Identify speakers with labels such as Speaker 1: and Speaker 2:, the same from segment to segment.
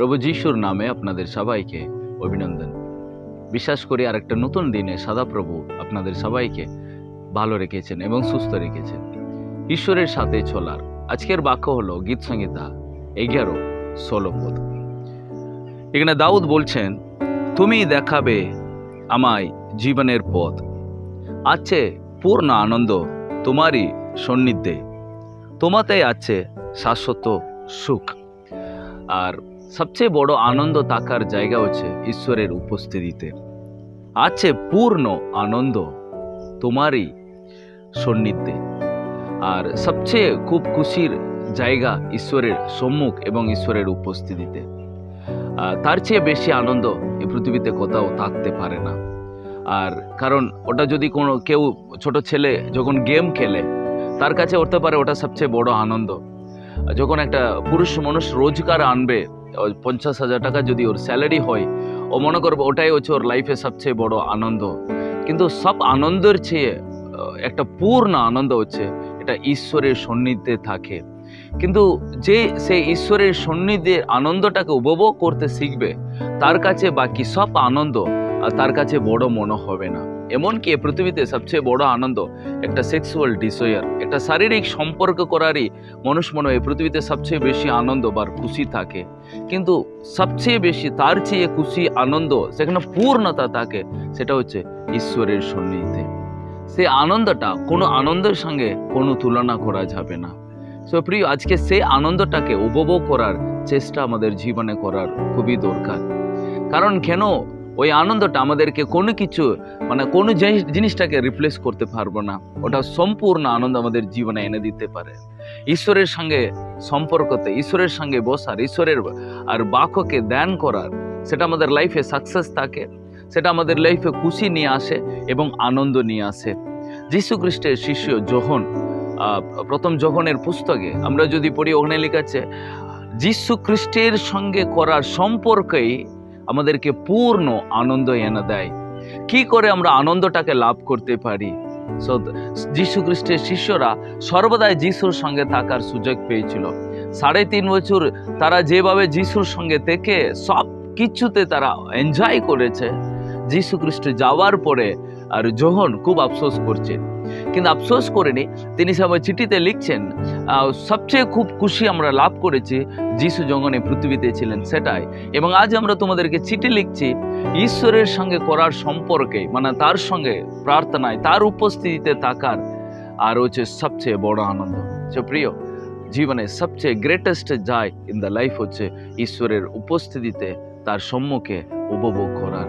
Speaker 1: প্রভু যিশুর নামে আপনাদের সবাইকে অভিনন্দন। বিশ্বাস করি আরেকটা নতুন দিনে সদাপ্রভু আপনাদের সবাইকে ভালো রেখেছেন এবং সুস্থ রেখেছেন। ঈশ্বরের সাথে চলার আজকের বাক্য হলো গীত সংহিতা 11:16 পদ। এখানে দাউদ বলছেন, তুমি দেখাবে আমায় জীবনের পথ, আছে পূর্ণ আনন্দ তোমারই সান্নিধ্যে, তোমাতে আছে শাশ্বত সুখ। আর সবচেয়ে বড় আনন্দ থাকার জায়গা হচ্ছে ঈশ্বরের উপস্থিতিতে। আছে পূর্ণ আনন্দ তোমারই সান্নিধ্যে। আর সবচেয়ে খুব খুশির জায়গা ঈশ্বরের সম্মুখ এবং ঈশ্বরের উপস্থিতিতে। তার চেয়ে বেশি আনন্দ এই পৃথিবীতে কোথাও থাকতে পারে না। আর কারণ ওটা যদি কেউ ছোট ছেলে যখন গেম খেলে, তার কাছে হতে পারে ওটা সবচেয়ে বড় আনন্দ। যখন একটা পুরুষ মানুষ রোজগার আনবে 50,000 টাকা যদি ওর স্যালারি হয়, ও মনে করবে ওটাই হচ্ছে ওর লাইফে সবচেয়ে বড় আনন্দ। কিন্তু সব আনন্দের চেয়ে একটা পূর্ণ আনন্দ হচ্ছে এটা ঈশ্বরের সান্নিধ্যে থাকে। কিন্তু যে সে ঈশ্বরের সান্নিধ্যের আনন্দটাকে উপভোগ করতে শিখবে, তার কাছে বাকি সব আনন্দ তার কাছে বড় মনে হবে না। এমনকি পৃথিবীতে সবচেয়ে বড় আনন্দ একটা সেক্সুয়াল ডিজায়ার, একটা শারীরিক সম্পর্ক করারই মানুষ মনে হয় পৃথিবীতে সবচেয়ে বেশি আনন্দ বা খুশি থাকে। কিন্তু সবচেয়ে বেশি তার চেয়ে খুশি আনন্দ সেখানে পূর্ণতা থাকে, সেটা হচ্ছে ঈশ্বরের সান্নিধ্যে। সে আনন্দটা কোনো আনন্দের সঙ্গে কোনো তুলনা করা যাবে না। সো প্রিয়, আজকে সেই আনন্দটাকে উপভোগ করার চেষ্টা আমাদের জীবনে করার খুবই দরকার। কারণ কেন ওই আনন্দটা আমাদেরকে কোনো কিছু কোনো জিনিসটাকে রিপ্লেস করতে পারবো না। ওটা সম্পূর্ণ আনন্দ আমাদের জীবনে এনে দিতে পারে। ঈশ্বরের সঙ্গে সম্পর্কতে, ঈশ্বরের সঙ্গে বসার, ঈশ্বরের আর বাক্যকে ধ্যান করার, সেটা আমাদের লাইফে সাকসেস থাকে, সেটা আমাদের লাইফে খুশি নিয়ে আসে এবং আনন্দ নিয়ে আসে। যীশু খ্রিস্টের শিষ্য যোহন, প্রথম যোহনের পুস্তকে আমরা যদি পড়ি, ওখানে লেখা আছে যীশু খ্রিস্টের সঙ্গে করার সম্পর্কেই আমাদেরকে পূর্ণ আনন্দ এনে দেয়। কি করে আমরা আনন্দটাকে লাভ করতে পারি? যীশু খ্রিস্টের শিষ্যরা সর্বদাই যিশুর সঙ্গে থাকার সুযোগ পেয়েছিল। 3.5 বছর তারা যেভাবে যিশুর সঙ্গে থেকে সব কিছুতে তারা এনজয় করেছে, যীশু খ্রিস্ট যাওয়ার পরে আর যোহন খুব আফসোস করছে। কিন্তু আফসোস করেনি, তিনি সবাই চিঠিতে লিখছেন, সবচেয়ে খুব খুশি আমরা লাভ করেছি যিশু যখন এই পৃথিবীতে ছিলেন সেটাই। এবং আজ আমরা তোমাদেরকে চিঠি লিখছি ঈশ্বরের সঙ্গে করার সম্পর্কে, তার সঙ্গে প্রার্থনায়, তার উপস্থিতিতে থাকার আর হচ্ছে সবচেয়ে বড় আনন্দ। সো প্রিয়, জীবনে সবচেয়ে greatest joy in the life হচ্ছে ঈশ্বরের উপস্থিতিতে, তার সম্মুখে উপভোগ করার।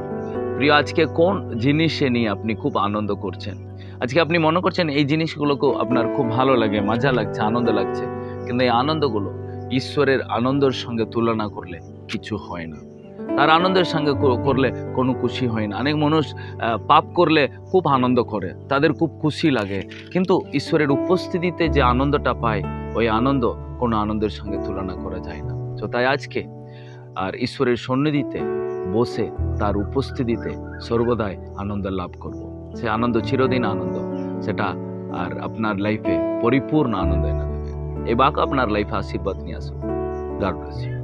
Speaker 1: প্রিয়, আজকে কোন জিনিসে নিয়ে আপনি খুব আনন্দ করছেন? আজকে আপনি মনে করছেন এই জিনিসগুলোকে আপনার খুব ভালো লাগে, মজা লাগছে, আনন্দ লাগছে, কিন্তু এই আনন্দগুলো ঈশ্বরের আনন্দের সঙ্গে তুলনা করলে কিছু হয় না। তার আনন্দের সঙ্গে করলে কোনো খুশি হয় না। অনেক মানুষ পাপ করলে খুব আনন্দ করে, তাদের খুব খুশি লাগে, কিন্তু ঈশ্বরের উপস্থিতিতে যে আনন্দটা পায়, ওই আনন্দ কোনো আনন্দের সঙ্গে তুলনা করা যায় না। তো তাই আজকে আর ঈশ্বরের সান্নিধ্যে বসে তার উপস্থিতিতে সর্বদাই আনন্দ লাভ করব। সে আনন্দ চিরদিন আনন্দ, সেটা আর আপনার লাইফে পরিপূর্ণ আনন্দ এনে দেবে। এই বাক্য আপনার লাইফে আশীর্বাদ নিয়ে আসুন। God bless you.